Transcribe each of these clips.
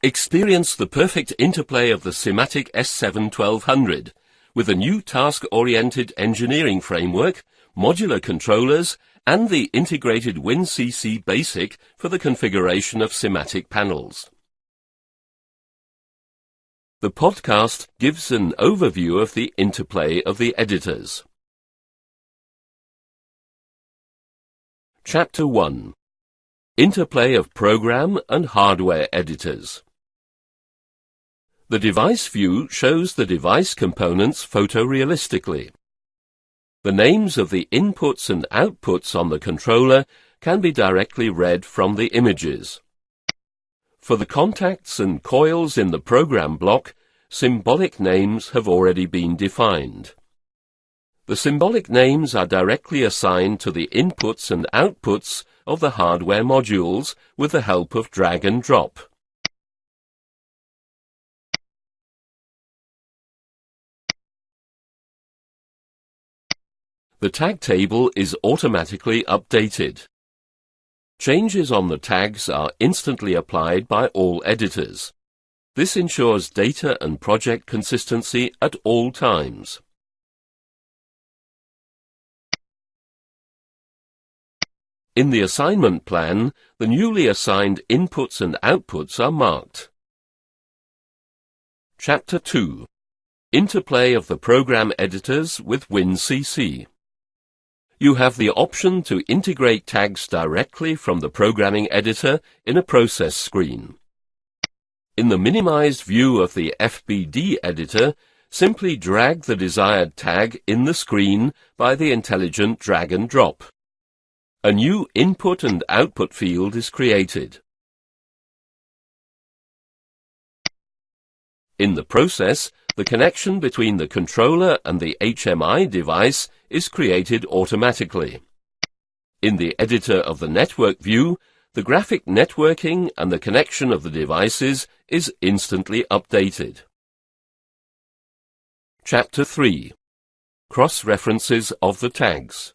Experience the perfect interplay of the Simatic S7-1200 with a new task-oriented engineering framework, modular controllers, and the integrated WinCC BASIC for the configuration of Simatic panels. The podcast gives an overview of the interplay of the editors. Chapter 1. Interplay of Program and Hardware Editors. The device view shows the device components photorealistically. The names of the inputs and outputs on the controller can be directly read from the images. For the contacts and coils in the program block, symbolic names have already been defined. The symbolic names are directly assigned to the inputs and outputs of the hardware modules with the help of drag and drop. The tag table is automatically updated. Changes on the tags are instantly applied by all editors. This ensures data and project consistency at all times. In the assignment plan, the newly assigned inputs and outputs are marked. Chapter 2. Interplay of the program editors with WinCC. You have the option to integrate tags directly from the programming editor in a process screen. In the minimized view of the FBD editor, simply drag the desired tag in the screen by the intelligent drag and drop. A new input and output field is created. In the process, the connection between the controller and the HMI device is created automatically. In the editor of the network view, the graphic networking and the connection of the devices is instantly updated. Chapter 3. Cross-references of the tags.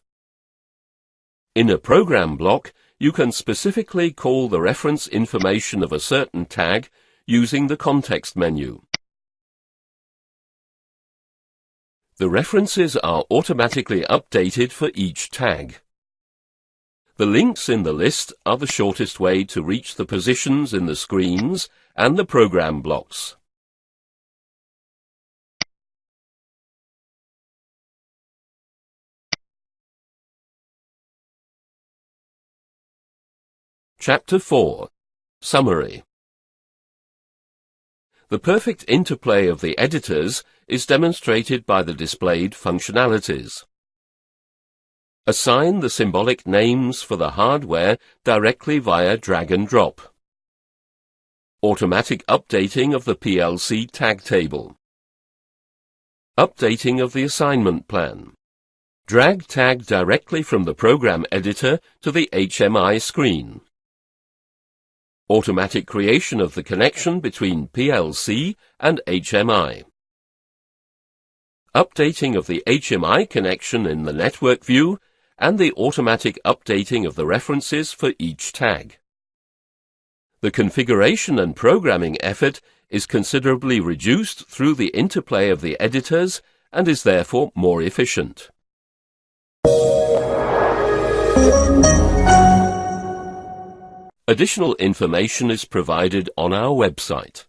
In a program block, you can specifically call the reference information of a certain tag using the context menu. The references are automatically updated for each tag. The links in the list are the shortest way to reach the positions in the screens and the program blocks. Chapter 4. Summary. The perfect interplay of the editors is demonstrated by the displayed functionalities. Assign the symbolic names for the hardware directly via drag and drop. Automatic updating of the PLC tag table. Updating of the assignment plan. Drag tag directly from the program editor to the HMI screen. Automatic creation of the connection between PLC and HMI. Updating of the HMI connection in the network view and the automatic updating of the references for each tag. The configuration and programming effort is considerably reduced through the interplay of the editors and is therefore more efficient. Additional information is provided on our website.